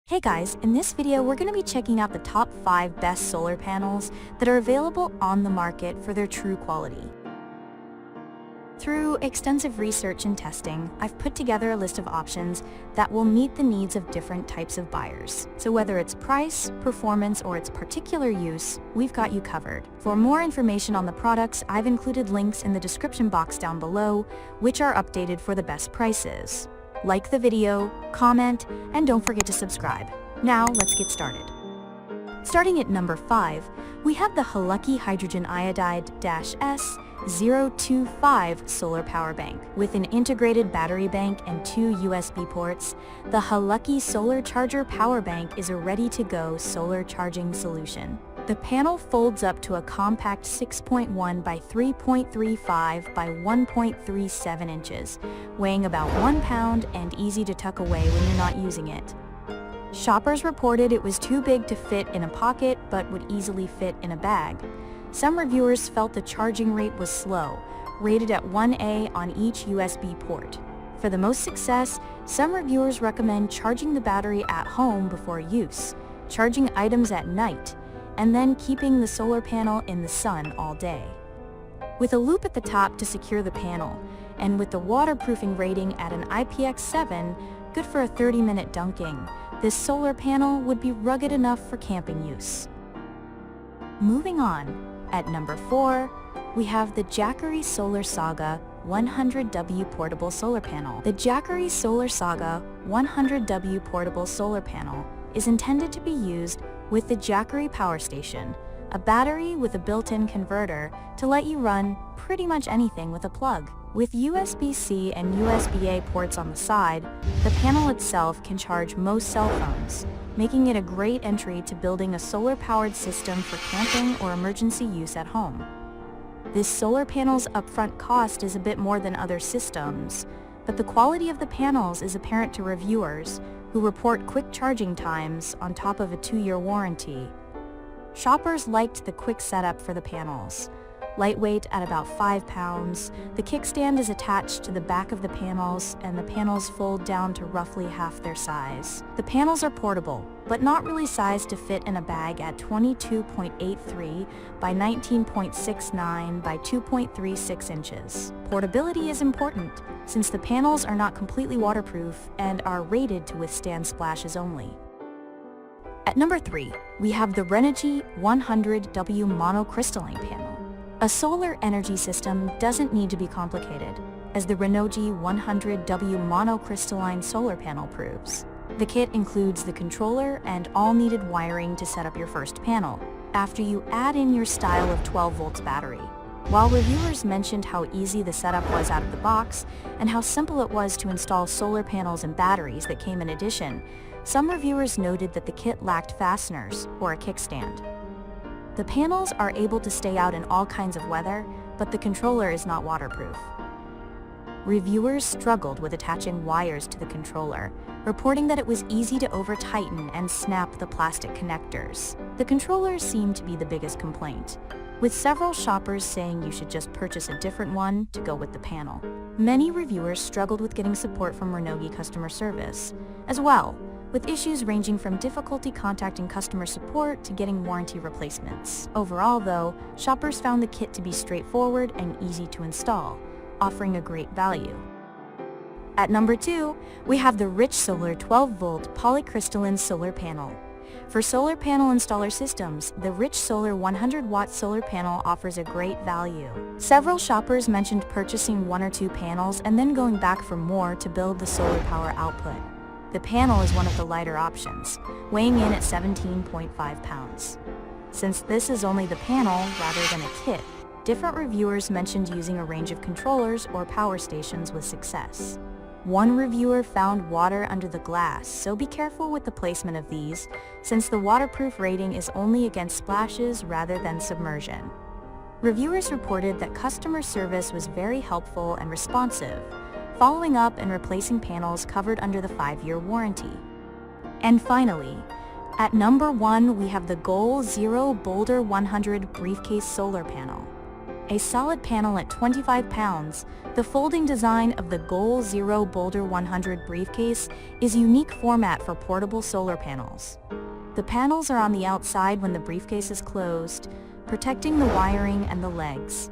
Hey guys, in this video we're going to be checking out the top 5 best solar panels that are available on the market for their true quality. Through extensive research and testing, I've put together a list of options that will meet the needs of different types of buyers. So whether it's price, performance, or its particular use, we've got you covered. For more information on the products, I've included links in the description box down below, which are updated for the best prices. Like the video, comment, and don't forget to subscribe. Now, let's get started. Starting at number 5, we have the Hiluckey Hydrogen Iodide S025 Solar Power Bank. With an integrated battery bank and 2 USB ports, the Hiluckey Solar Charger Power Bank is a ready-to-go solar charging solution. The panel folds up to a compact 6.1 by 3.35 by 1.37 inches, weighing about 1 pound and easy to tuck away when you're not using it. Shoppers reported it was too big to fit in a pocket but would easily fit in a bag. Some reviewers felt the charging rate was slow, rated at 1A on each USB port. For the most success, some reviewers recommend charging the battery at home before use, charging items at night, and then keeping the solar panel in the sun all day. With a loop at the top to secure the panel, and with the waterproofing rating at an IPX7, good for a 30-minute dunking, this solar panel would be rugged enough for camping use. Moving on, at number 4, we have the Jackery SolarSaga 100W Portable Solar Panel. The Jackery SolarSaga 100W Portable Solar Panel is intended to be used with the Jackery power station, a battery with a built-in converter to let you run pretty much anything with a plug. With USB-C and USB-A ports on the side, the panel itself can charge most cell phones, making it a great entry to building a solar-powered system for camping or emergency use at home. This solar panel's upfront cost is a bit more than other systems, but the quality of the panels is apparent to reviewers who report quick charging times on top of a 2-year warranty. Shoppers liked the quick setup for the panels. Lightweight at about 5 pounds, the kickstand is attached to the back of the panels and the panels fold down to roughly half their size. The panels are portable, but not really sized to fit in a bag at 22.83 by 19.69 by 2.36 inches. Portability is important, since the panels are not completely waterproof and are rated to withstand splashes only. At number 3, we have the Renogy 100W Monocrystalline panel. A solar energy system doesn't need to be complicated, as the Renogy 100W Monocrystalline solar panel proves. The kit includes the controller and all needed wiring to set up your first panel, after you add in your style of 12 volts battery. While reviewers mentioned how easy the setup was out of the box and how simple it was to install solar panels and batteries that came in addition, some reviewers noted that the kit lacked fasteners or a kickstand. The panels are able to stay out in all kinds of weather, but the controller is not waterproof. Reviewers struggled with attaching wires to the controller, reporting that it was easy to over-tighten and snap the plastic connectors. The controller seemed to be the biggest complaint, with several shoppers saying you should just purchase a different one to go with the panel. Many reviewers struggled with getting support from Renogy customer service, as well, with issues ranging from difficulty contacting customer support to getting warranty replacements. Overall, though, shoppers found the kit to be straightforward and easy to install, offering a great value. At number 2, we have the Rich Solar 12-volt Polycrystalline solar panel. For solar panel installer systems, the Rich Solar 100-watt solar panel offers a great value. Several shoppers mentioned purchasing 1 or 2 panels and then going back for more to build the solar power output. The panel is one of the lighter options, weighing in at 17.5 pounds. Since this is only the panel rather than a kit, different reviewers mentioned using a range of controllers or power stations with success. One reviewer found water under the glass, so be careful with the placement of these, since the waterproof rating is only against splashes rather than submersion. Reviewers reported that customer service was very helpful and responsive, following up and replacing panels covered under the 5-year warranty. And finally, at number 1 we have the Goal Zero Boulder 100 Briefcase Solar Panel. A solid panel at 25 pounds, the folding design of the Goal Zero Boulder 100 briefcase is a unique format for portable solar panels. The panels are on the outside when the briefcase is closed, protecting the wiring and the legs.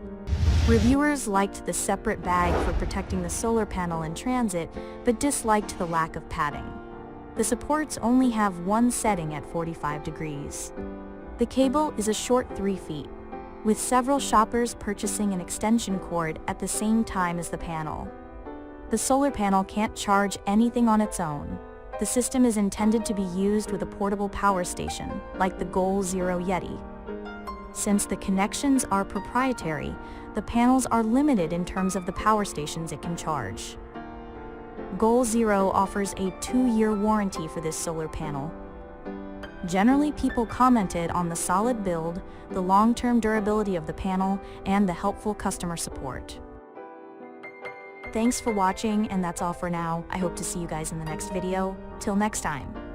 Reviewers liked the separate bag for protecting the solar panel in transit, but disliked the lack of padding. The supports only have one setting at 45 degrees. The cable is a short 3 feet, with several shoppers purchasing an extension cord at the same time as the panel. The solar panel can't charge anything on its own. The system is intended to be used with a portable power station, like the Goal Zero Yeti. Since the connections are proprietary, the panels are limited in terms of the power stations it can charge. Goal Zero offers a 2-year warranty for this solar panel. Generally, people commented on the solid build, the long-term durability of the panel, and the helpful customer support. Thanks for watching, and that's all for now. I hope to see you guys in the next video. Till next time.